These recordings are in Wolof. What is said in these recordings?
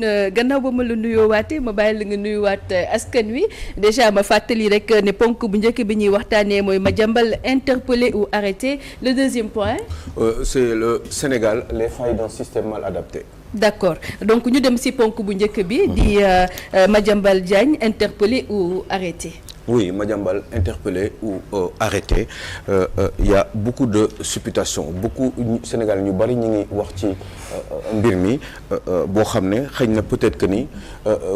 gannaaw ba ma la nuyoowaatee ma bàyyi la nga nuyuwaat askan wi déjà ma fàttali rek ne ponk bu njëkk bi ñuy waxtaanee mooy Madiambal interpellé ou arrêté. Le deuxième point. C'est le Sénégal, les failles d'un système mal adapté. D'accord donc ñu dem ci ponk bu njëkk bi di Madiambal Diagne interpellé ou arrêté. Oui, Madiambal interpellé ou arrêté. Il y a beaucoup de supputations beaucoup Sénégal ñu bari ñu ngi wax ci mbir mi boo xam ne xëy na peut-être que ni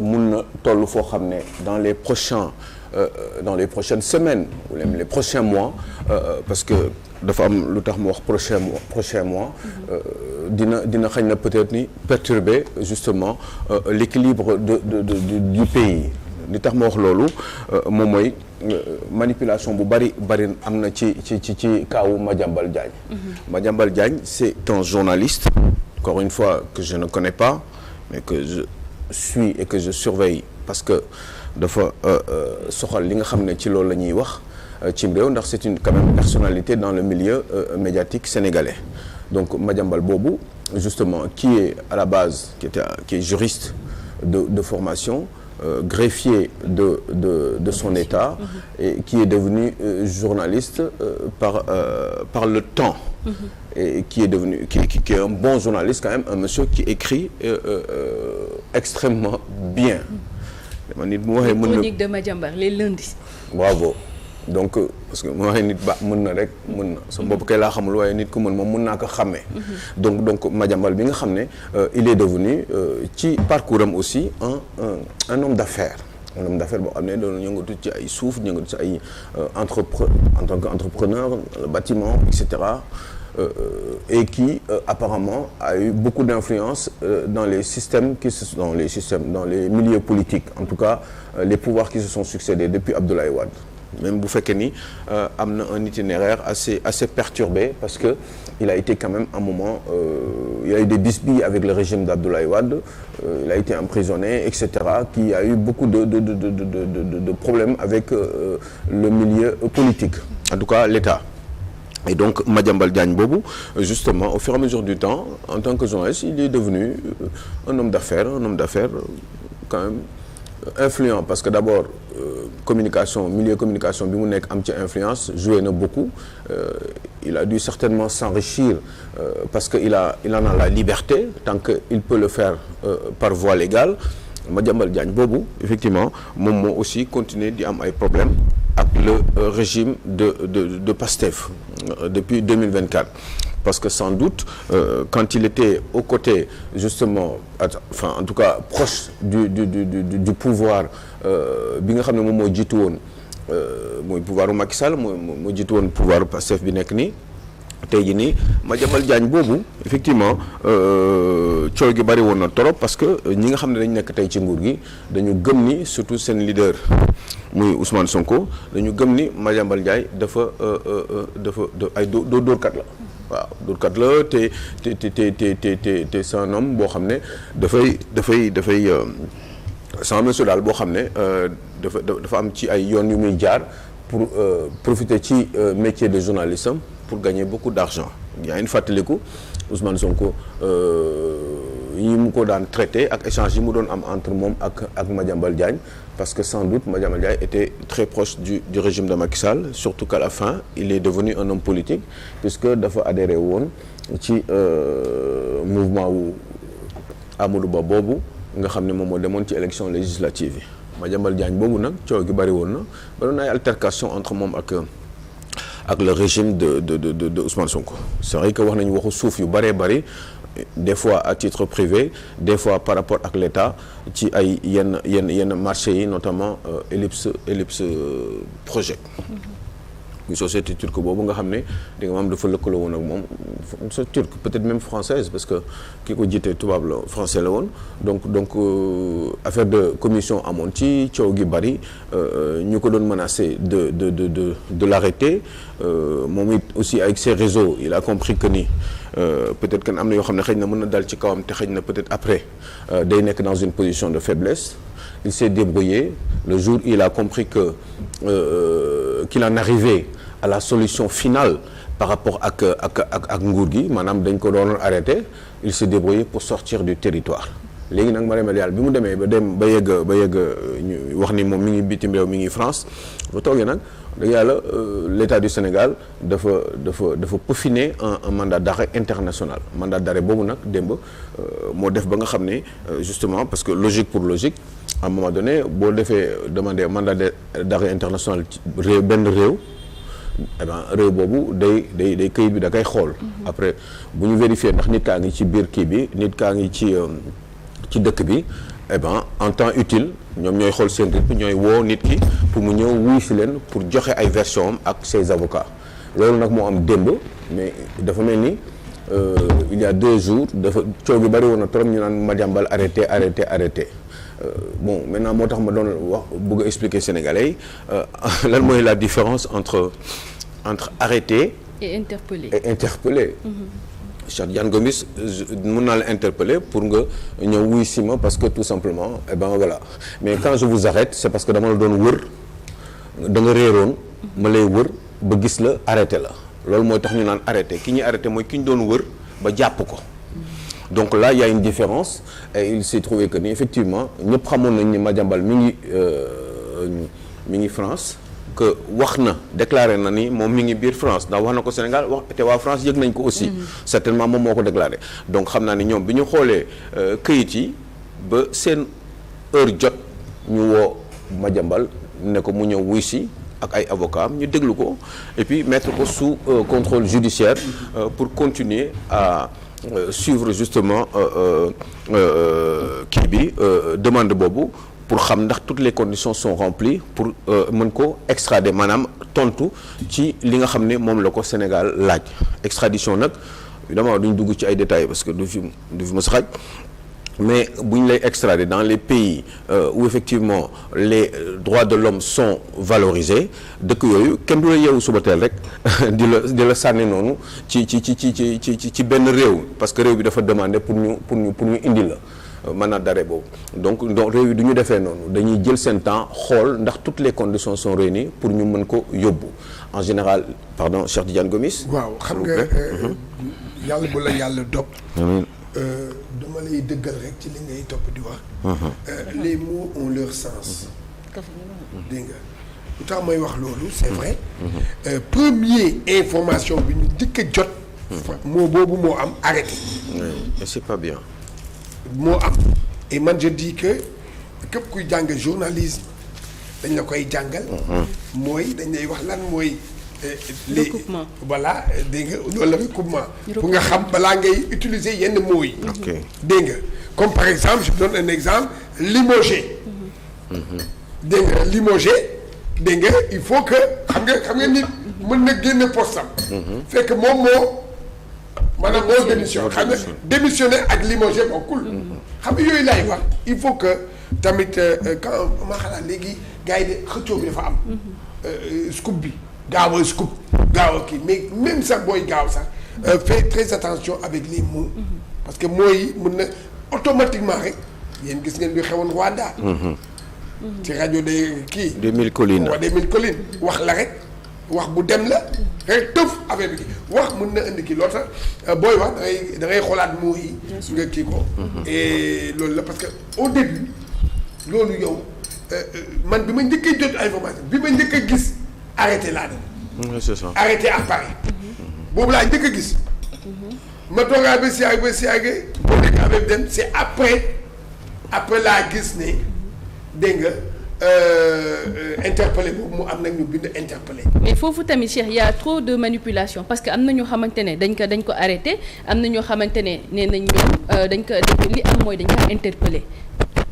mun na toll foo xam ne dans les prochaines semaines ou même les prochains mois parce que dafa am lu tax mu wax prochain mois dina xëy na peut-être ni perturber justement l'équilibre du pays. li tax ma wax loolu moom mooy manipulation bu bari am na ci kaawu Madiambal Diagne. Madiambal Diagne c'est un journaliste encore une fois que je ne connais pas mais que je suis et que je surveille parce que dafa soxal li nga xam ne ci loolu la ñuy wax ci réew ndax c'est une quand même personnalité dans le milieu médiatique sénégalais donc Madiambal boobu justement qui est à la base qui est juriste de formation. Greffier de son état et qui est devenu journaliste par le temps et qui est un bon journaliste quand même un monsieur qui écrit extrêmement bien. nit mu waxee mën na chronique de Madiambal les lundis. Bravo donc parce que mu waxee nit ba mën na rek mën na sa bopp kay laa xamul waaye nit ku mën moom mën naa ko xàmmee. donc Madiambal bi nga xam ne il est devenu ci parcours am aussi un homme d'affaires. Un homme d'affaires boo xam ne doon yëngatu ci ay suuf yëngatu ci ay en tant qu'entrepreneur le bâtiment et cetera et qui apparemment a eu beaucoup d'influence dans les milieux politiques en tout cas les pouvoirs qui se sont succédés depuis Abdoulaye Wade. Même bu fekkee ni am na un itinéraire assez perturbé parce que il a été quand même un moment il y a eu des bisbilles avec le régime d'Abdoulaye Wade il a été emprisonné etc qui a eu beaucoup de problèmes avec le milieu politique en tout cas l'État et donc Madiambal Diagne boobu justement au fur et à mesure du temps en tant que journaliste il est devenu un homme d'affaires quand même influent parce que d'abord milieu communication bi mu nekk am ci influence joué na beaucoup il a dû certainement s'enrichir parce que il en a la liberté tant que il peut le faire par voie légale Madiambal Diagne boobu effectivement moom moo aussi continuer di am ay problèmes ak le régime de Pastef depuis 2024 parce que sans doute quand il était aux côtés justement enfin en tout cas proche du pouvoir bi nga xam ne moom moo jiitu woon mooy pouvoir u Macky Sall moo jiitu woon pouvoir Pastef bi nekk nii tey jii nii Madiambal Diagne boobu effectivement coow gi bari woon na trop parce que ñi nga xam ne dañu nekk tey ci nguur gi dañu gëm ni surtout seen leader muy Ousmane Sonko dañu gëm ni Madiambal Diagne dafa ay dóorkat la waaw dóorkat la te c'est un homme boo xam ne dafay c'est un monsieur daal boo xam ne dafa am ci ay yoon yu muy jaar pour profiter ci métier de journalisme pour gagner beaucoup d'argent yaa ngi fàttaliku Ousmane Sonko yi mu ko daan traité ak échange yi mu doon am entre moom ak Madiambal Diagne parce que sans doute Madiambal Diagne était très proche du régime de Macky Sall surtout qu'à la fin il est devenu un homme politique puisque dafa adhéré woon ci mouvement wu Amadou Ba boobu nga xam ne moom moo demoon ci élection législative yi Madiambal Diagne boobu nag coow gi bari woon na ba doon ay altercation entre moom ak le régime de Ousmane Sonko c'est vrai que wax nañu waxu suuf yu bëree bëri des fois à titre privé des fois par rapport ak l'État ci ay yenn marché yi notamment Ellipse Project une société turque boobu nga xam ne di nga am dafa lëkkaloo woon ak moom c'est turque peut-être même française parce que ki ko jiite tubaab la français la woon donc affaire de commission amoon ci coow gi bari ñu ko doon menacé de l'arrêter moom it aussi avec ses réseaux il a compris que ni peut-être que am na yoo xam ne xëy na mën na dal ci kawam te xëy na peut-être après day nekk dans une position de faiblesse il s'est débrouillé le jour il a compris que qu'il en arrivait à la solution finale par rapport ak nguur gi maanaam dañ ko doon arrêté il s'est débrouillé pour sortir du territoire léegi nag Mariama Diallo bi mu demee ba yegg ñu wax ni moom mi ngi bitim réew mi ngi France ba toogee nag dëgg yàlla l'État du Sénégal dafa peaufiner un mandat d'arrêt international mandat d'arrêt boobu nag démb moo def ba nga xam ne justement parce que logique pour logique à un moment donné boo defee demander mandat d'arrêt international ci benn réew eh ben réew boobu day këyit bi da koy xool. après bu ñu vérifier ndax nit kaa ngi ci biir kii bi nit kaa ngi ci dëkk bi eh ben en temps utile ñoom ñooy xool seen rythme ñooy woo nit ki pour mu ñëw wuy si leen pour joxe ay version am ak ses avocats loolu nag moo am démb mais dafa mel ni il y a 2 jours dafa coow bi bari woon na trop ñu naan Madiambal arrêté. Bon maintenant moo tax ma doon wax bëgg a expliquer Sénégalais yi lan mooy la différence entre arrêter et interpeller. Cheikh Tidiane Gomis mën naa la interpeller pour nga ñëw wuy si ma parce que tout simplement eh ben voilà mais quand je vous arrête c'est parce que dama la doon wër da nga réeroon ma lay wër ba gis la arrêté la loolu mooy tax ñu naan arrêté ki ñuy arrêté mooy ki ñu doon wër ba jàpp ko. donc là il y a une différence et il s'est trouvé que ni effectivement ñëpp xamoon nañ ni Madiambal mi ngi France que wax na déclaré na ni moom mi ngi biir France ndax wax na ko Sénégal wax te waa France yëg nañ ko aussi certainement moom moo ko déclaré donc xam naa ni ñoom bi ñu xoolee këyit yi ba seen heure jot ñu woo Madiambal ne ko mu ñëw wuy si ak ay avocats am ñu déglu ko et puis mettre ko sous contrôle judiciaire pour continuer à suivre justement kii bi demande boobu pour xam ndax toutes les conditions sont remplies pour mën ko extrader maanaam tontu ci li nga xam ne moom la ko Sénégal laaj extradition nag évidemment duñ dugg ci ay détails parce que du fi mës a xaj mais bu ñu lay extrader dans les pays où effectivement les droits de l'homme sont valorisés dëkk yooyu kenn du la yeewu suba teel rek di la sànni noonu ci benn réew parce que réew bi dafa demander pour ñu indi la mandat d'arrêt boobu donc réew yi du ñu defee noonu dañuy jël seen temps xool ndax toutes les conditions sont réunies pour ñu mën ko yóbbu en général pardon Cheikh Tidiane Gomis. waaw xam nga yàlla bu la yàlla dog. dama lay dëggal rek ci li ngay topp di wax. Les mots ont leur sens. dégg nga lu tax may wax loolu c'est vrai. Première information bi ñu njëkk a jot. moo boobu moo am arrêté. et c'est pas bien. moo am et man je dis que képp kuy jàng journalisme dañ la koy jàngal. mooy dañ lay wax lan mooy. recoupement voilà dégg nga loolu la recoupement. pour nga xam balaa ngay utiliser yenn mots yi. ok dégg nga comme par exemple je donne un exemple limogé. dégg nga limogé dégg nga il faut que xam nga nit mën na génne postam. fekk moom moo. maanaam moo démission xam nga démissionné ak limogé bokkul. xam nga yooyu laay wax il faut que tamit quand ma xalaat léegi gars yi de xëccoo bi dafa am. scoop bi gaaw a scoop gaaw a kii mais même sax booy gaaw sax fais très attention avec les mots. parce que mots yi mën na automatiquement rek yéen gis ngeen bi xewoon Rwanda. ci rajo de kii. 2000 collines waaw 2000 collines wax la rek. wax bu dem la rek tëf affaire bi wax mën na indi kii loolu tax booy wax da ngay xoolaat mots yi nga kii ko et loolu la parce que au début loolu yow man bi ma njëkkee jot information bi ma njëkk a gis arrêté laa dem c'est ça arrêté à Paris boobu laa njëkk a gis ma toogaa ba si àgg boo nekk avec dem c'est après laa gis ne dégg nga interpellé boobu mu am nag ñu bind interpellé. mais foofu tamit Cheikh y a trop de manipulation parce que am na ñoo xamante ne dañ ko arrêté am na ñoo xamante ne nee nañ ñoom dañ ko li am mooy dañ ko interpellé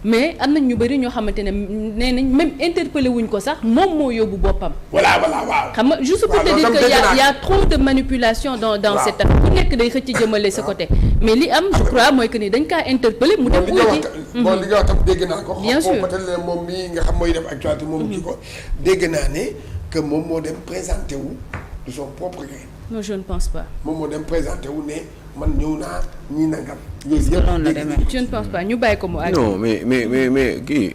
mais am nañ ñu bëri ñoo xamante ne nee nañ même interpellé wuñ ko sax moom moo yóbbu boppam. voilà waaw. xam nga juste pour te dire que y a trop de manipulation dans cette affaire ku nekk day xëcc jëmale sa côté mais li am je crois mooy que ni dañ kaa interpellé mu dem. bon li nga wax tam dégg naa ko. bien sûr peut-être moom mii nga xam mooy def actualité moom kii ko dégg naa ne que moom moo dem présenté wu de son propre gré. non je ne pense pas. moom moo dem présenté wu ne man ñëw naa ñii nangam. yooyu yëpp je ne pense pas ñu bàyyi ko mu àgg. non mais kii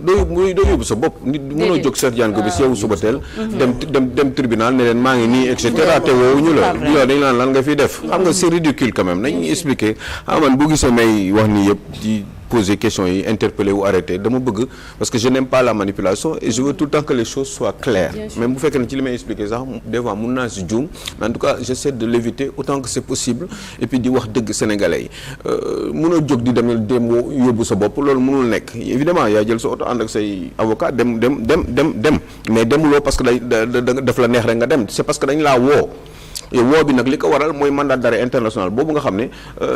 doo yóbbu sa bopp. nit mënoo jóg Cheikh Tidiane Gomis yow suba teel. dem tribunal ne leen maa ngi nii et cetera te woowuñu la. yow dañu naan lan nga fiy def. xam nga c'est ridicule quand même nañu expliquer man bu gisee may wax nii yëpp poser question yi interpeller ou arrêter dama bëgg parce que je n'aime pas la manipulation et je veux tout le temps que les choses soient claires. Même bu fekkee ne ci li may expliquer sax des fois mun naa si juum mais en tout cas j'essaie de l'éviter autant que c'est possible et puis di wax dëgg sénégalais yi mënoo jóg di dem yóbbu sa bopp loolu mënul nekk évidemment yaa jël sa oto ànd ak say avocat dem mais demuloo parce que daf la neex rek nga dem c'est parce que dañ laa woo woo bi nag li ko waral mooy mandat d'arrêt international boobu nga xam ne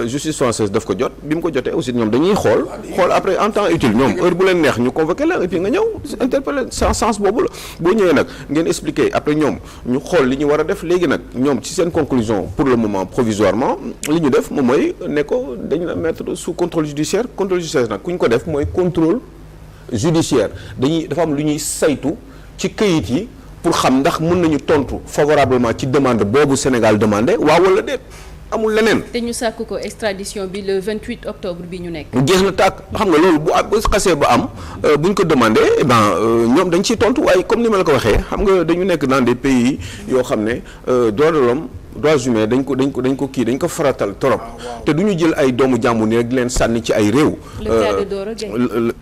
justice française daf ko jot bi mu ko jotee aussi ñoom dañuy xool après en temps utile ñoom heure bu leen neex ñu convoqué la et puis nga ñëw interpeller sens boobu la boo ñëwee nag ngeen expliquer après ñoom ñu xool li ñu war a def léegi nag ñoom ci seen conclusion pour le moment provisoirement li ñu def moom mooy ne ko dañ la mettre sous contrôle judiciaire nag ku ñu ko def mooy contrôle judiciaire dafa am lu ñuy saytu ci këyit yi pour xam ndax mën nañu tontu favorablement ci demande boobu Sénégal demandé waaw wala déet amul leneen. te ñu sàkk ko extradition bi le 28 octobre bi ñu nekk. jeex na tàkk xam nga loolu bu xasee ba am bu ñu ko demandé ñoom dañ ciy tontu waaye comme ni ma la ko waxee xam nga dañu nekk dans des pays yoo xam ne droits de l'homme droits humains dañ ko faratal trop te du ñu jël ay doomu jàmbur ni rek di leen sànni ci ay réew. le cas de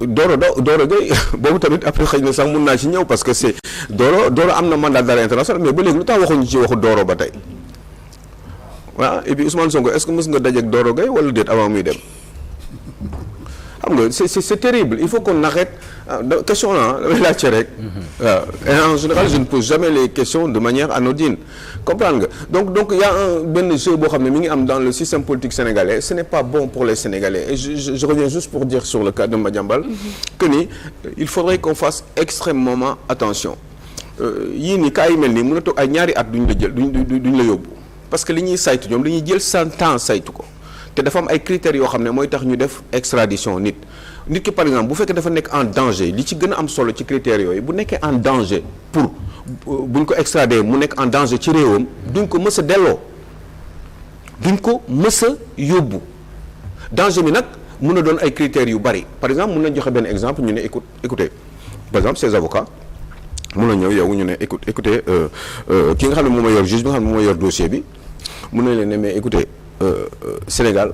Doro Gueye boobu tamit après xëy na sax mun naa ci ñëw parce que c'est Doro am na mandat d'arrêt international mais ba léegi lu tax waxuñu ci waxu Doro ba tey waaw et puis Ousmane Sonko est-ce que mës nga dajeek Doro Gueye wala déet avant muy dem xam nga c'est terrible il faut qu'on arrête question là damay laajte rek waaw et en général je ne pose jamais les questions de manière anodine comprendre nga donc il y a benn jeu boo xam ne mi ngi am dans le système politique sénégalais ce n'est pas bon pour les Sénégalais et je reviens juste pour dire sur le cas de Madiambal que ni il faudrait qu'on fasse extrêmement attention yii ni cas yi mel nii mën a toog ay ñaari at duñ la jël duñ la yóbbu parce que li ñuy saytu ñoom li ñuy jël seen temps saytu ko te dafa am ay critères yoo xam ne mooy tax ñu def extradition nit ki par exemple bu fekkee dafa nekk en danger li ci gën a am solo ci critères yooyu bu nekkee en danger pour buñ ko extrader mu nekk en danger ci réewam duñ ko mës a delloo duñ ko mës a yóbbu danger bi nag mun na doon ay critères yu bari par exemple mun nañ joxe benn exemple ñu ne écoutez par exemple ces avocats mun na ñëw yow ñu ne écoutez ki nga xam ne moom mooy yor juge bi nga xam ne moom mooy yor dossier bi mun na leen ne mais écoutez Sénégal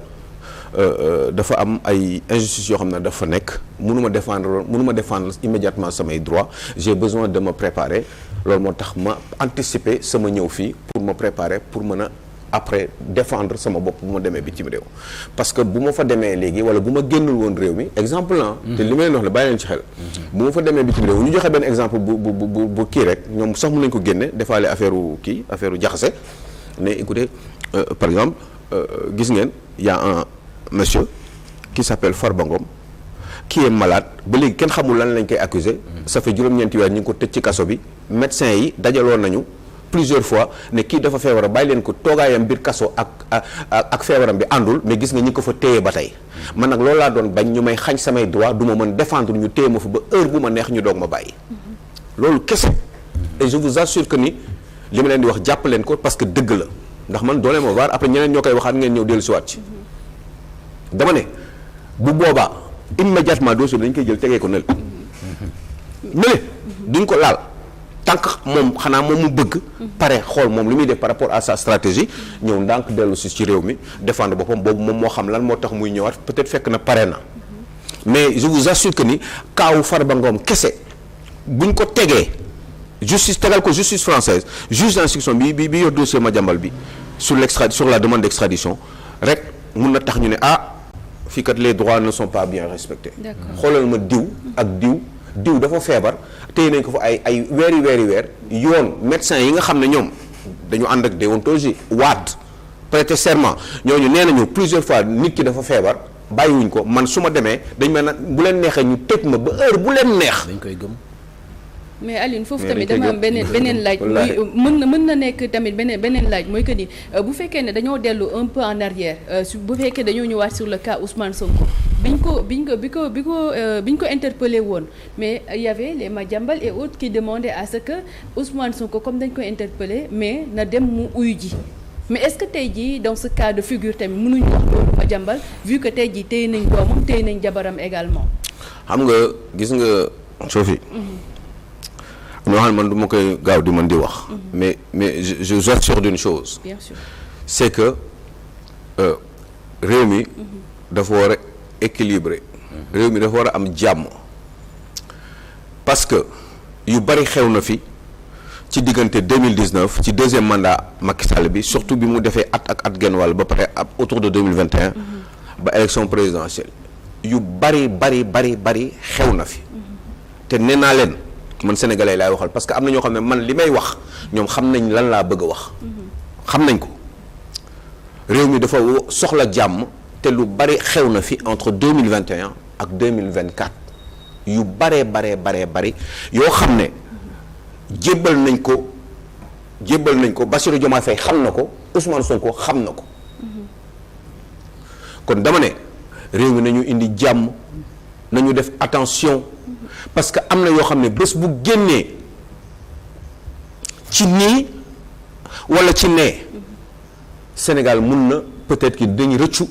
dafa am ay injustices yoo xam ne dafa nekk mënuma défendre immédiatement samay droits j'ai besoin de me préparer loolu moo tax ma anticiper sama ñëw fii pour me préparer pour mën a après défendre sama bopp bu ma demee bitim réew parce que bu ma fa demee léegi wala bu ma génnul woon réew mi exemple la te li ma leen wax la bàyyi leen ci xel bu ma fa demee bitim réew ñu joxe benn exemple bu kii rek ñoom sax mën nañu ko génne defaale affaire jaxase ne écoutez par exemple gis ngeen y a un monsieur qui s'appelle Farba Ngom qui est malade ba léegi kenn xamul lan lañ koy accuser ça fait juróom-ñeenti weer ñu ngi ko tëj ci kaso bi médecins yi dajaloon nañu plusieurs fois ne kii dafa feebar bàyyi leen ko toogaayam biir kaso ak feebaram bi àndul mais gis nga ñi ko fa téye ba tey man nag loolu laa doon bañ ñu may xañ samay droit du ma mën défendre ñu téye ma fa ba heure bu ma neex ñu doog ma bàyyi loolu kese et je vous assure que ni li ma leen di wax jàpp leen ko parce que dëgg la ndax man doole ma waar après ñeneen ñoo koy waxaat ngeen ñëw dellu si waat ci dama ne bu boobaa immédiatement dossier bi dañ koy jël tegee ko nële duñ ko laal tant que moom xanaa moom mu bëgg pare xool moom li muy def par rapport à sa stratégie ñëw ndànk dellu si ci réew mi défendre boppam boobu moom moo xam lan moo tax muy ñëwaat peut-être fekk na pare na mais je vous assure que ni kaawu Farba Ngom kese buñ ko tegee justice tegal ko justice française juge d'instruction bi yor dossier Madiambal bi sur la demande d'extradition rek mun na tax ñu ne fii kat les droits ne sont pas bien respectés xoolal ma diw ak diw dafa feebar téye nañ ko fa ay weer yoon médecins yi nga xam ne ñoom dañu ànd ak déontologie prêter serment ñooñu nee nañu plusieurs fois nit ki dafa feebar bàyyiwuñ ko man su ma demee dañ mel na bu leen neexee ñu tëj ma ba heure bu leen neex dañ koy gëm mais Aline foofu tamit dama am beneen laaj muy mën na nekk tamit beneen laaj mooy que ni bu fekkee ne dañoo dellu un peu en arrière bu fekkee dañoo ñëwaat sur le cas Ousmane Sonko bi ko interpellé woon mais il y avait les Madiambal et autres qui demandaient à ce que Ousmane Sonko comme dañ ko interpellé mais na dem mu uyu ji mais est-ce que tey jii dans ce cas de figure tamit mënuñu wax loolu Madiambal vu que tey jii téye nañ doomam téye nañ jabaram également xam nga gis nga Sophie ñoo xam ne man du ma koy gaaw di mën di wax mais je vous assure d'une chose bien sûr c'est que réew mi dafa war a équilibré réew mi dafa war a am jàmm parce que yu bari xew na fi ci diggante 2019 ci deuxième mandat Macky Sall bi surtout bi mu defee at genn wàll ba pare autour de 2021 ba élection présidentielle yu bari xew na fi te nee naa leen man sénégalais laay waxal parce que am na ñoo xam ne man li may wax ñoom xam nañ lan laa bëgg a wax xam nañ ko réew mi dafa soxla jàmm te lu bari xew na fi entre 2021 ak 2024 yu bari yoo xam ne jébbal nañ ko Bassirou Diomaye Faye xam na ko Ousmane Sonko xam na ko kon dama ne réew mi nañu indi jàmm nañu def attention parce que am na yoo xam ne bés bu génnee ci nii walla ci nee Sénégal mun na peut-être que dañu rëccu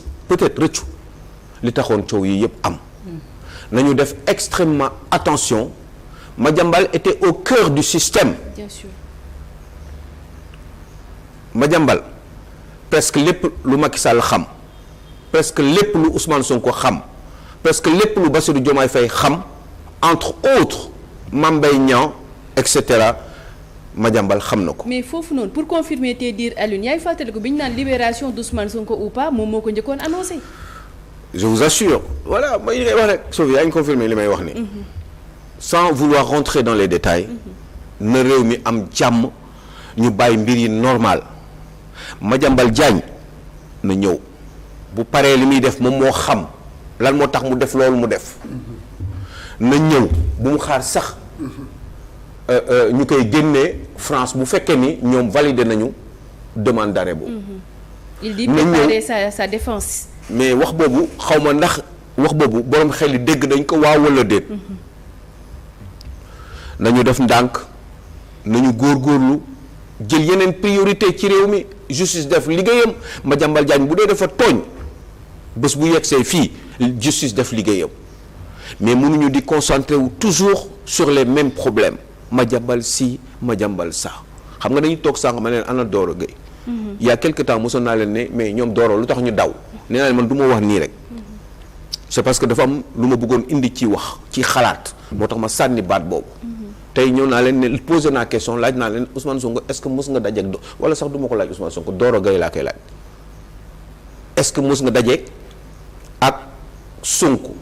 li taxoon coow yi yëpp am nañu def extrêmement attention. Madiambal était au cœur du système. Bien sûr. Madiambal presque lépp lu Macky Sall xam presque lépp lu Ousmane Sonko xam presque lépp lu Bassirou Diomaye Faye xam entre autres Mame Mbaye Niang et cetera Madiambal xam na ko. mais foofu noonu pour confirmer te dire Alioune yaay fàttali ko bi ñu naan libération d'Ousmane Sonko ou pas moom moo ko njëkkoon annoncé. je vous assure voilà may ngay wax rek Sophie yaa ngi confirmer li may wax ni sans vouloir rentrer dans les détails na réew mi am jàmm ñu bàyyi mbir yi normal Madiambal Diagne na ñëw bu paree li muy def moom moo xam lan moo tax mu def loolu mu def na ñëw bu mu xaar sax ñu koy génnee France bu fekkee ni ñoom validé nañu demande d'arrêt boobu. il dit préparer sa défense. mais wax boobu xaw ma ndax wax boobu borom xel yi dégg dañ ko waaw walla déet. nañu def ndànk nañu góorgóorlu jël yeneen priorité ci réew mi justice def liggéeyam Madiambal Diagne bu dee dafa tooñ bés bu yegsee fii justice def liggéeyam mais mënuñu di concentrer wu toujours sur les mêmes problèmes Madiambal si Madiambal ça xam nga dañuy toog sànq ma leen ana Doro Gueye. il y a quelque temps mosoon naa leen ne mais ñoom Doro lu tax ñu daw nee naa leen man du ma wax nii rek c'est parce que dafa am lu ma bëggoon indi ci wax ci xalaat moo tax ma sànni baat boobu. tey ñëw naa leen ne posé naa question laaj naa leen Ousmane Sonko est-ce que mos nga dajeeg wala sax du ma ko laaj Ousmane Sonko Doro Gueye laa koy laaj est-ce que mos nga dajeeg ak Sonko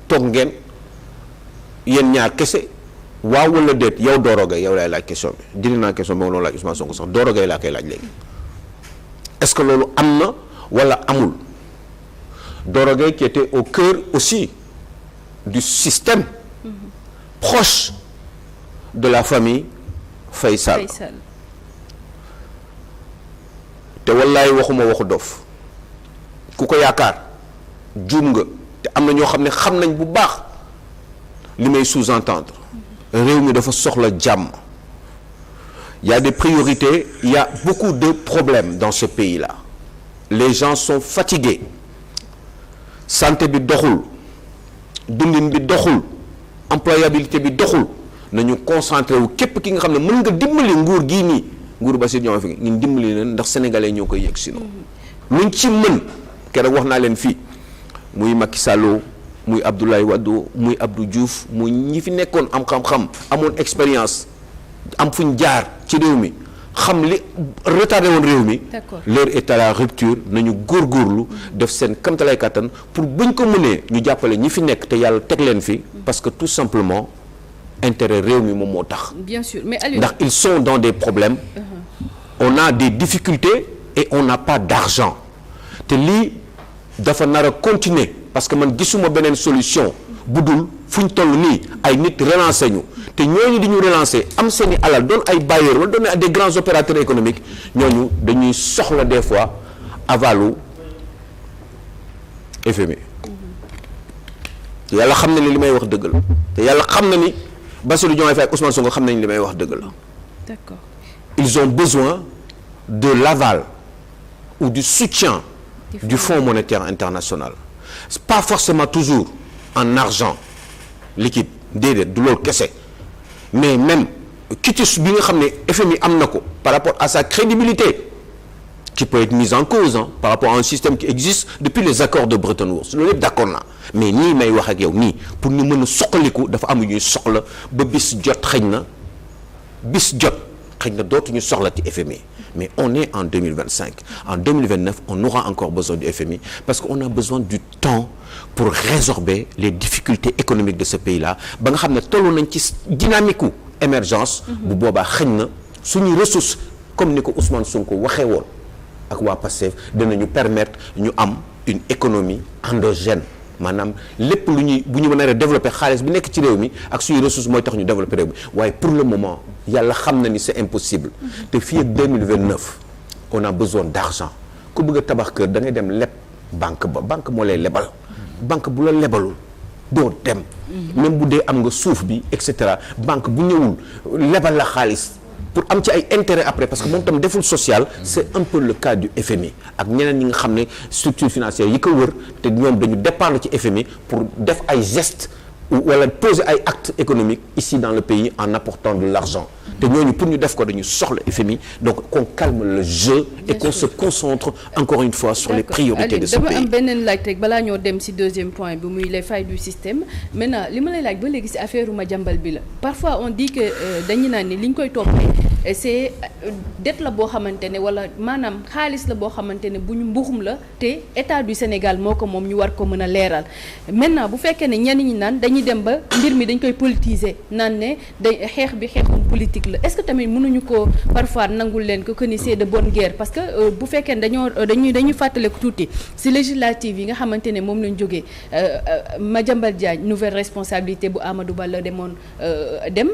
toog ngeen yéen ñaar kese waaw wala déet yow Doro Gueye yow laay laaj question bi dindi naa question bi ma doon laaj Ousmane Sonko sax Doro Gueye laa koy laaj léegi est-ce que loolu am na wala amul Doro Gueye qui était au cœur aussi du système. Proche de la famille Faye Sall te wallaay waxuma waxu dof ku ko yaakaar juum nga te am na ñoo xam ne xam nañ bu baax li may sous-entendre réew mi dafa soxla jàmm il y a des priorités il y a beaucoup de problèmes dans ce pays-là les gens sont fatigués santé bi doxul dundin bi doxul employabilité bi doxul nañu concentré wu képp ki nga xam ne mën nga dimbali nguur gii nii nguur Bassirou Diomaye Faye ñu dimbali leen ndax sénégalais ñoo koy yëg sinon luñ ci mën keroog wax naa leen fii muy Macky Sall muy Abdoulaye Wade muy Abdou Diouf muy ñi fi nekkoon am xam-xam amoon expérience am fuñ jaar ci réew mi xam li retardé woon réew mi l'heure est à la rupture nañu góorgóorlu def seen kamtalay kattan pour buñ ko mënee ñu jàppale ñi fi nekk te yàlla teg leen fi parce que tout simplement intérêt réew mi moom moo tax. Bien sûr mais Aliou ndax ils sont dans des problèmes on a des difficultés et on n'a pas d'argent te lii dafa nar a continuer parce que man gisuma beneen solution bu dul fu ñu toll nii ay nit relancer ñu te ñooñu di ñu relancer am seen i alal doon ay bailleurs wala doon des grands opérateurs économiques ñooñu dañuy soxla des fois avalu FMI te yàlla xam na ni li may wax dëgg la te yàlla xam na ni Bassirou Diomaye Faye ak Ousmane Sonko xam nañ li may wax dëgg la. D'accord. Ils ont besoin de l'aval ou du soutien du Fonds monétaire international. C'est pas forcément toujours en argent liquide déedéet du loolu kese mais même quitus bi nga xam ne FMI am na ko par rapport à sa crédibilité qui peut être mise en cause par rapport à un système qui existe depuis les accords de Bretton Woods loolu yëpp d'accord na mais nii may wax ak yow nii pour ñu mën a soqaliku dafa am ñuy soxla ba bis jot xëy na dootuñu soxla ci FMI mais on est en 2025 en 2029 on aura encore besoin du FMI parce qu'on a besoin du temps pour résorber les difficultés économiques de ce pays-là ba nga xam ne tollu nañ ci dynamique u émergence bu boobaa xëy na suñuy ressources comme ni ko Ousmane Sonko waxee woon ak waa Pastef dinañu permettre ñu am une économie endogène maanaam lépp lu ñuy bu ñu mën a développer xaalis bi nekk ci réew mi ak suñu ressource mooy tax ñu développer réew mi waaye pour le moment yàlla xam na ni c'est impossible te fii ak 2029 on a besoin d'argent ku bëgg a tabax kër da ngay dem leb banque moo lay lebal banque bu la lebalul doo dem même bu dee am nga suuf bi et cetera banque bu ñëwul lebal la xaalis pour am ci ay intérêt après parce que moom tam deful social c'est un peu le cas du FMI ak ñeneen ñi nga xam ne structure financière yi ko wër te ñoom dañu dépendre ci FMI pour def ay gestes wala poser ay actes économiques ici dans le pays en apportant de l'argent te ñooñu pour ñu def ko dañu soxla FMI donc qu'on calme le jeu et qu'on se concentre encore une fois sur les priorités de ce pays. dama am beneen laaj rek balaa ñoo dem ci deuxième point bi muy les failles du système maintenant li ma lay laaj ba léegi ci affaire Madiambal bi la parfois on dit que dañu naan ni li ñu koy toppee c'est dette la boo xamante ne wala maanaam xaalis la boo xamante ne bu ñu mbuxum la te état du Sénégal moo ko moom ñu war ko mën a leeral maintenant bu fekkee ne ñenn ñi naan dañuy dem ba mbir mi dañ koy politiser naan ne day xeex bi xeexum politique la est-ce que tamit mënuñu ko parfois nangul leen que ni c'est de bonne guerre parce que bu fekkee ne dañuy fàttaliku tuuti ci législative yi nga xamante ne moom lañ jógee Madiambal Diagne nouvelle responsabilité bu Amadou Ba la demoon dem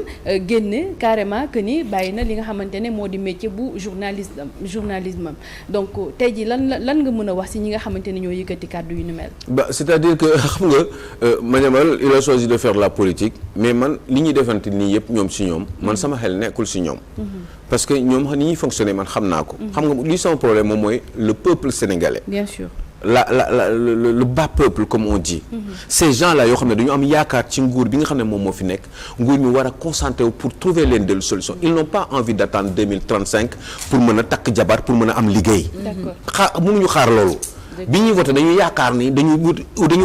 génne carrément que ni bàyyi na li nga xamante ne moo di métier bu journalisme am donc tey jii lan nga mën a wax ci ñi nga xamante ne ñoo yëkkati kàddu yu ni mel. c'est-à-dire que xam nga Madiambal il a choisi de faire la politique mais man li ñuy defante nii yëpp ñoom ci ñoom man sama xel nekkul ci ñoom. parce que ñoom ni ñuy fonctionner man xam naa ko. xam nga li sama problème moom mooy le peuple sénégalais. bien sûr. le bas peuple comme on dit. Ces gens-là yoo xam ne dañu am yaakaar ci nguur bi nga xam ne moom moo fi nekk nguur ñu war a concentrer wu pour trouver leen de solution ils n'ont pas envie d'attendre 2035 pour mën a takk jabar pour mën a am liggéey. mënuñu xaar loolu. bi ñuy voté dañu yaakaar ni dañu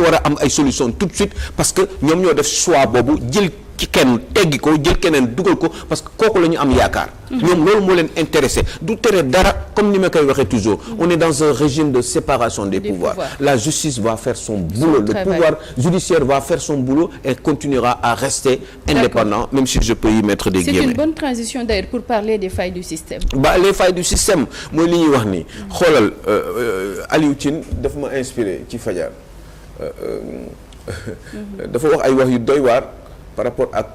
war a am ay solution tout de suite parce que ñoom ñoo def choix boobu jël ci kenn teggi ko jël keneen dugal ko parce que kooku la ñu am yaakaar. ñoom loolu moo leen intéressé du tere dara comme ni ma koy waxee toujours. on est dans un régime de séparation des pouvoirs. La justice va faire son boulot. Le pouvoir judiciaire va faire son boulot et continuera à rester indépendant même si je peux y mettre des guillemets. C'est une bonne transition d'ailleurs pour parler des failles du système. Les failles du système mooy li ñuy wax ni xoolal Aliou Tine daf ma inspiré ci Fajar dafa wax ay wax yu doy waar par rapport ak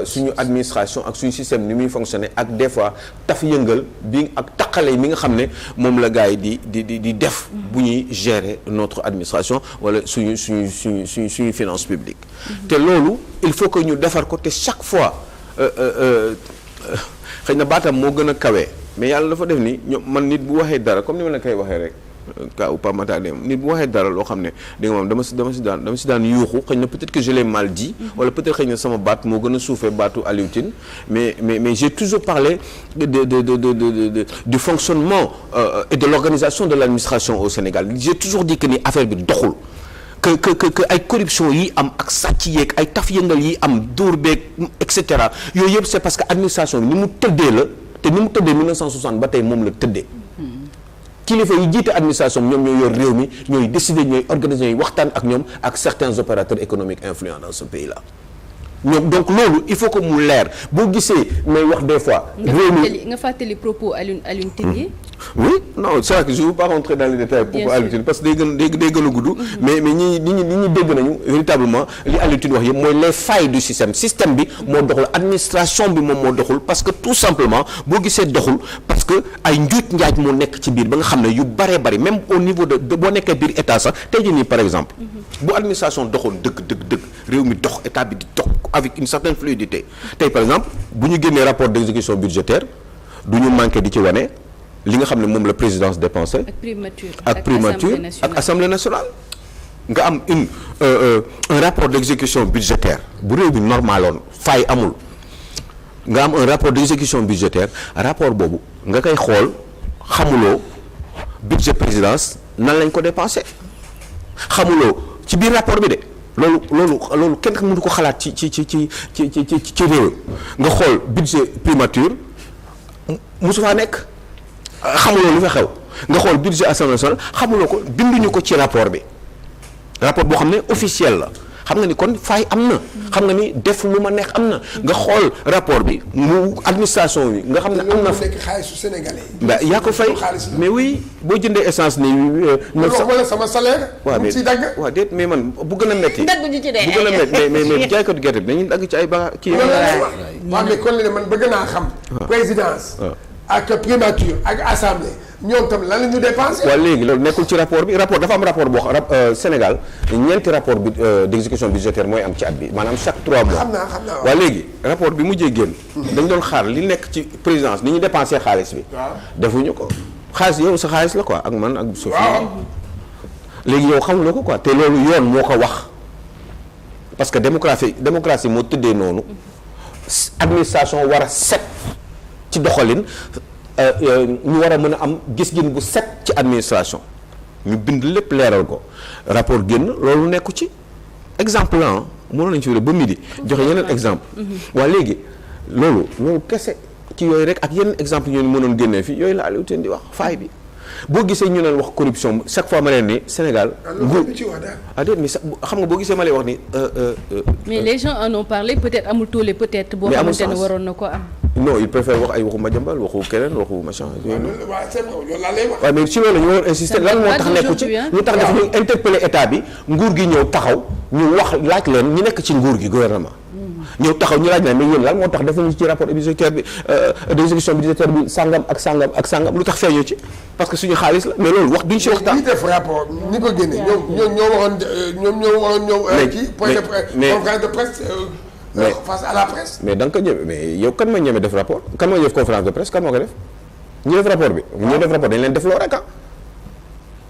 suñu administration ak suñu système ni muy fonctionner ak des fois taf yëngal bi ak taqale mi nga xam ne moom la gars yi di def bu ñuy gérer notre administration wala suñu finance publique te loolu il faut que ñu defar ko te chaque fois xëy na baatam moo gën a kawe mais yàlla dafa def ni ñoom man nit bu waxee dara comme ni ma la koy waxee rek ka ou pas matadem nit bu waxee dara loo xam ne di nga moom dama si daan yuuxu xëy na peut-être que je l'ai mal dit wala peut-être xëy na sama baat moo gën a suufee baatu Aliou Tine mais j'ai toujours parlé du fonctionnement et de l'organisation de l'administration au Sénégal j'ai toujours dit que ni affaire bi doxul que ay corruption yi am ak sàcc yeeg ay taf yëngal yi am dóor beeg et cetera yooyu yëpp c'est parce que administration bi ni mu tëddee la te ni mu tëddee 1960 ba tey moom la tëddee kilifa yi jiite administration ñoom ñooy yor réew mi ñooy décider ñooy organiser ñooy waxtaan ak ñoom ak certains opérateurs économiques influents dans ce pays là ñoom donc loolu il faut que mu leer boo gisee may wax des fois. réew mi nga fàttali propos Alioune Tine yi. oui non c'est vrai que je ne veux pas rentrer dans les détails propos Alioune Tine parce que day gën a gudd. mais ñi dégg nañu véritablement li Alioune Tine wax yëpp mooy les failles du système bi moo doxul administration bi moom moo doxul parce que tout simplement boo gisee doxul parce que ay njuuj njaaj moo nekk ci biir ba nga xam ne yu baree bari même au niveau de boo nekkee biir état sax tey jii nii par exemple. bu administration doxoon dëgg réew mi dox état bi di dox avec une certaine fluidité tey par exemple bu ñu génnee rapport d'exécution budgétaire du ñu manqué di ci wane li nga xam ne moom la présidence dépensé ak primature ak assemblée nationale nga am un rapport d'exécution budgétaire bu réew bi normaloon fay amul nga am un rapport d'exécution budgétaire rapport boobu nga koy xool xamuloo budget présidence nan lañ ko dépensé xamuloo ci biir rapport bi de loolu kenn mënu ko xalaat ci réew nga xool budget primature musu faa nekk xamuloo lu fa xew nga xool budget assemblée nationale xamuloo ko binduñu ko ci rapport bi rapport boo xam ne officiel la xam nga ni kon faay am na xam nga ni def lu ma neex am na nga xool rapport bi mu administration bi nga xam ne am na fa nekk xaalisu sénégalais ba yaa ko fay mais oui boo jëndee essence ni wala sama salaire mu ci dagg waaw déet mais man bu gën a metti dagg ñu ci dee bu gën a metti mais jaaykatu gerte bi dañuy dagg ci ay ba kii waaw mais kon man bëgg naa xam présidence ak primature ak assemblée ñoom tam lan la ñu dépensé. waaw léegi loolu nekkul ci rapport bi dafa am rapport boo xam Sénégal ñeenti rapport bi d'exécution budgétaire mooy am ci at bi maanaam chaque 3 mois. xam naa waaw léegi rapport bi mujjee génn. dañ doon xaar li nekk ci présidence ni ñu dépensé xaalis bi. waaw defuñu ko xaalis yow sa xaalis la quoi ak man ak Sophie. léegi yow xamuloo ko quoi te loolu yoon moo ko wax parce que démocratie moo tëddee noonu administration war a set ci doxalin. ñu war a mën a am gis-gis bu set ci administration ñu bind lépp leeral ko rapport génn loolu nekku ci exemple la mënoon nañu ci wéré ba midi joxe yeneen exemple waa léegi loolu kese ci yooyu rek ak yeneen exemple ñoo mënoon génnee fii yooyu la Aliou Tine di wax faay bi boo gisee ñu naan wax corruption chaque fois ma leen ni Sénégal déet mais xam nga boo gisee ma lay wax ni mais les gens en ont parlé peut-être amul toole peut-être boo xamante ne waroon na ko am non il préfère wax ay waxu Madiambal waxu keneen waxu machin yooyu noonu. waaw c'est bon loolu laa lay wax. waaw mais ci loolu la ñu waroon insister lan moo tax nekku ci ñu tax def ñu interpeller état bi nguur gi ñëw taxaw ñu wax laaj leen ñu nekk ci nguur gi gouvernement. ñëw taxaw ñu laaj leen mais yéen lan moo tax defuñu ci rapport budgétaire bi d'exécution budgétaire bi sangam ak sangam lu tax feeñu ci parce que suñu xaalis la mais loolu wax duñ ci waxtaan. ñi def rapport ñi ko génne ñoo waxoon ñëw kii point de conférence de presse face à la presse. mais da nga ko ñëme mais yow kan ma ñëme def rapport kan ma def conférence de presse kan moo ko def ñu def rapport bi ñu def rapport dañ leen def loo rek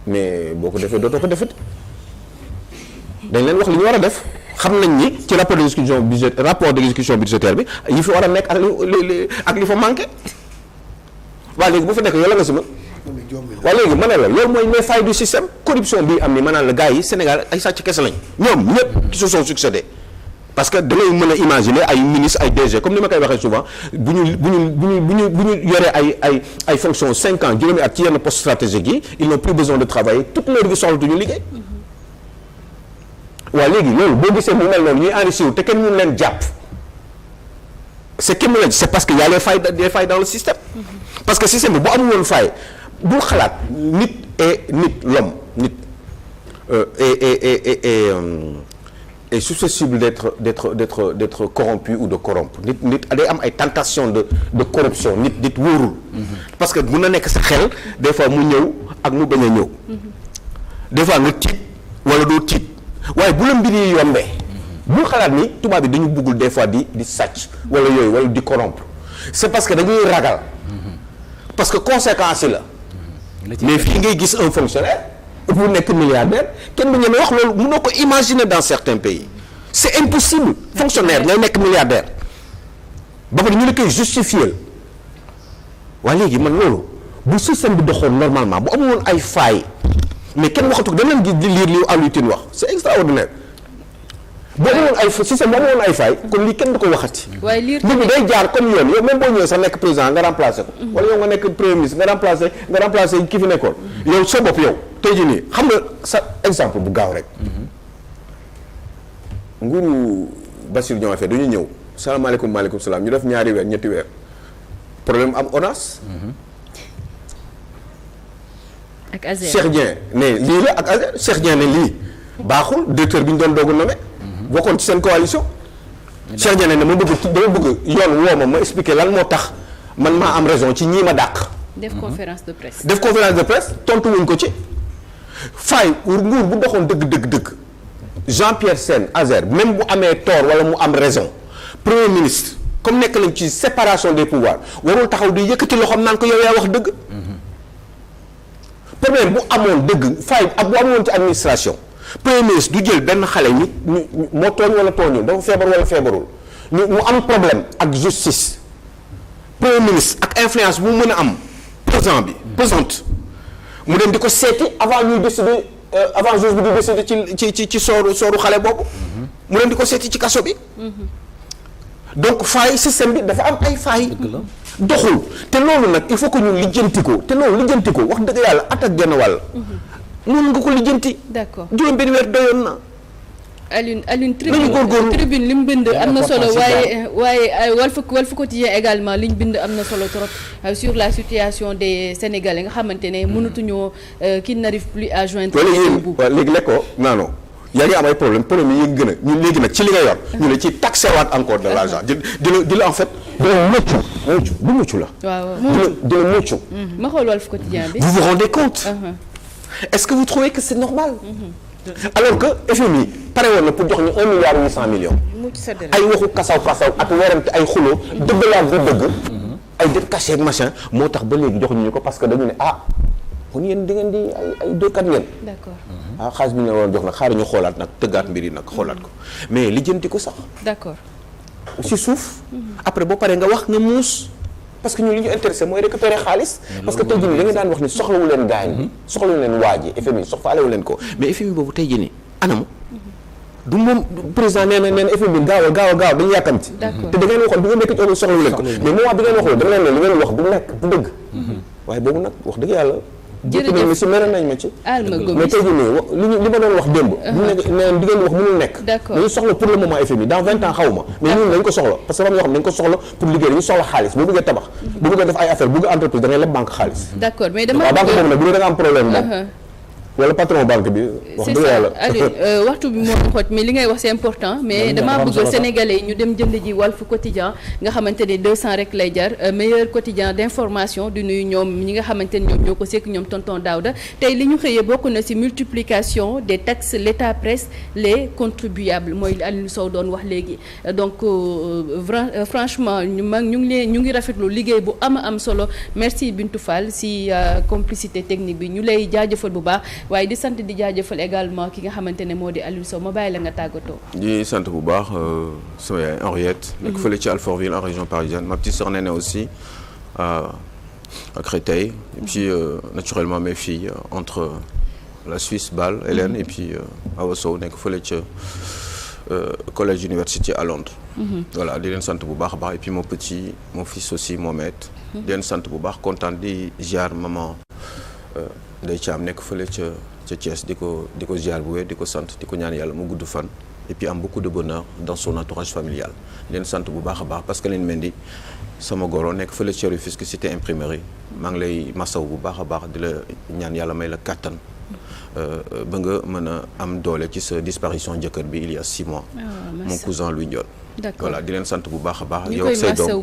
mais boo ko defee dootoo ko defati dañ leen wax li ñu war a def xam nañ ni ci rapport d'exécution budgétaire bi yi fi war a nekk ak li fa manqué waaw léegi bu fa nekk yow la nga si mën waaw léegi ma ne la loolu mooy les failles du système corruption bi am ni maanaam la gars yi Sénégal ay sàcc kese lañ ñoom ñëpp qui se sont succédé parce que da ngay mën a imaginer ay ministres ay DG comme ni ma koy waxee souvent bu ñu yoree ay fonctions 5 ans juróomi at ci yenn poste stratégique yi ils n'ont plus besoin de travailler toute leur vie soxla duñu liggéey waaw léegi loolu boo gisee mu mel noonu ñuy enrichir te kenn mënu leen jàpp c'est parce que y a des failles dans le système parce que système bi bu amul woon faille bul xalaat l'homme est susceptible d'être corrompu ou de corrompre nit day am ay tentation de corruption nit wóorul parce que mun na nekk sa xel des fois mu ñëw ak mu bañ a ñëw des fois nga tiit wala doo tiit waaye bu la mbir yi yombee bul xalaat ni tubaab bi dañu bëggul des fois di sàcc wala yooyu wala di corrompre c'est parce que dañuy ragal parce que conséquence la mais fii ngay gis un fonctionnaire bu nekk milliardaire kenn du ñeme wax loolu mënoo ko imaginer dans certains pays c'est impossible fonctionnaire ngay nekk milliardaire ba pare ñu la koy justifier waaye léegi man loolu bu système bi doxoon normalement bu amoon ay failles mais kenn waxatu ko dañ leen di lire li Aliou Tine wax c'est extraordinaire boo amoon ay système bu amoon ay failles kon lii kenn du ko waxati. waaye lire nit ñi day jaar comme yoon yow même boo ñëwee sax nekk président nga remplacer ko. wala yow nga nekk premier ministre nga remplacer ki fi nekkoon. yow sa bopp yow tey jii nii xam nga sa exemple bu gaaw rek. nguuru Bassirou Diomaye Faye dañu ñëw salaamaaleykum maaleykum salaam ñu def ñaari weer ñetti weer problème am ONAS. ak Azer Cheikh Dieng ne lii la ak Azer Cheikh Dieng ne lii baaxul directeur bi ñu doon doog a nommé bokkoon ci seen coalition. Cheikh Dieng ne dama bëgg yoon woo ma expliquer lan moo tax man maa am raison ci ñii ma dàq. def conférence de presse. def conférence de presse tontu wuñ ko ci fay nguur bu doxoon dëgg Jean-Pierre Sène Azer même bu amee tort wala mu am raison premier ministre comme nekk lañ ci séparation des pouvoirs warul taxaw di yëkkati loxoom naan ko yow yaa wax dëgg. problème bu amoon dëgg fay bu amoon ci administration premier ministre du jël benn xale ñu moo tooñ wala tooñul dafa feebar wala feebarul mu am problème ak justice premier ministre ak influence bu mu mën a am président bi pesante mu dem di ko seeti avant ñuy décider avant juge bi di décider ci sooru xale boobu mu dem di ko seeti ci kaso bi donc faay système bi dafa am ay faay doxul te loolu nag il faut que ñu lijjanti ko te loolu lijjanti ko wax dëgg yàlla at ak genn wàll noonu nga ko lijjanti d'accord juróom benn weer doyoon na Alioune tribune li mu bind am na solo waaye Walf Quotidien également li ñu bind am na solo trop sur la situation des Sénégalais nga xamante ne mënatuñoo qui n'arrive plus à joindre léegi lekkoo naanoo yaa ngi am ay problème yi gën a ñu léegi nag ci li nga yor ñu ne ci taxé waat encore de l'argent di la en fait di la mucc la waaw di la mucc ma xool Walf Quotidien bi vous vous rendez compte est-ce que vous trouvez que c'est normal alors que FMI pare woon na pour jox ñu 1,8 milliard ay waxu kasaw ak werante ay xuloo dëggalaat bu dëgg ay det caché ak machin moo tax ba léegi joxuñu ñu ko parce que dañu ne kon yéen di ngeen di ay dóorkat ngeen d'accord xaalis bi ñu la woon jox nag xaaral ñu xoolaat nag tëggaat mbir yi nag xoolaat ko mais lijjanti ko sax d'accord si suuf après boo paree nga wax nga muus parce que ñu li ñu intéressé mooy récupérer xaalis parce que tey jii nii da nga daan wax ni soxlawu leen gaañ soxlawu leen waaji FMI soxlawu leen ko mais FMI boobu tey jii nii anam du moom président nee na FMI gaaw dañu yàkkamti te da ngeen waxoon bi nga nekk ci soxlawu leen ko mais moment bi ngeen waxoon da ngeen ne li ngeen wax du nekk du dëgg waaye boobu nag wax dëgg yàlla jërëjëf ma si mere nañ ma ci mais tey jii nii li ma doon wax démb bu nekk neen di ngeen wax mënul nekk dañu soxla pour le moment FMI dans 20 ans xaw ma mais ñun dañ ko soxla parce que am yoo xam dañ ko soxla pour liggéey dañu soxla xaalis boo bëggee tabax boo bëggee def ay affaire bëgg entreprise da ngay leb banque xaalis d'accord mais dama waaw banque boobu nag bu ñu da nga am problème moom wala patron banque bi wax dëgg yàlla Aliou waxtu bi moo xoj mais li ngay wax c'est important mais damaa bëgg sénégalais yi ñu dem jënd ji Walf Quotidien nga xamante ne 200 rek lay jar meilleur quotidien d'information du nuyu ñoom ñi nga xamante ne ñoom ñoo ko sekk ñoom tonton Daouda tey li ñu xëyee bokk na ci multiplication des taxes l'État presse les contribuables mooy li Aliou Sow doon wax léegi donc franchement ñu ngi rafetlu liggéey bu am solo merci Bintou Fall ci complicité technique bi ñu lay jaajëfal bu baax waaye di sant di jaajëfal également ki nga xamante ne moo di Aliou Sow ma bàyyi la nga tàggatoo. di sant bu baax sama yaay Henriette. nekk fële ci Alfortville en région parisienne ma petite sœur Néné aussi à Créteil et puis naturellement mes filles entre la Suisse Bâle Hélène et puis Awa Sow nekk fële ca collège université à Londres. voilà di leen sant bu baax a baax et puis mon fils aussi Mohamed. di leen sant bu baax kontaan di ziar maman. Ndeye Thiam nekk fële ca Thiès di ko ziar bu wér di ko sant di ko ñaan yàlla mu gudd fan et puis am beaucoup de bonheur dans son entourage familial leen sant bu baax a baax parce que leen mendi sama goro nekk fële ca Rufisque cité imprimerie maa ngi lay masaw bu baax a baax di la ñaan yàlla may la kàttan ba nga mën a am doole ci sa disparition jëkkër bi il y a 6 mois mon cousin Louis Ndione voilà di leen sant bu baax a baax yow ak say doom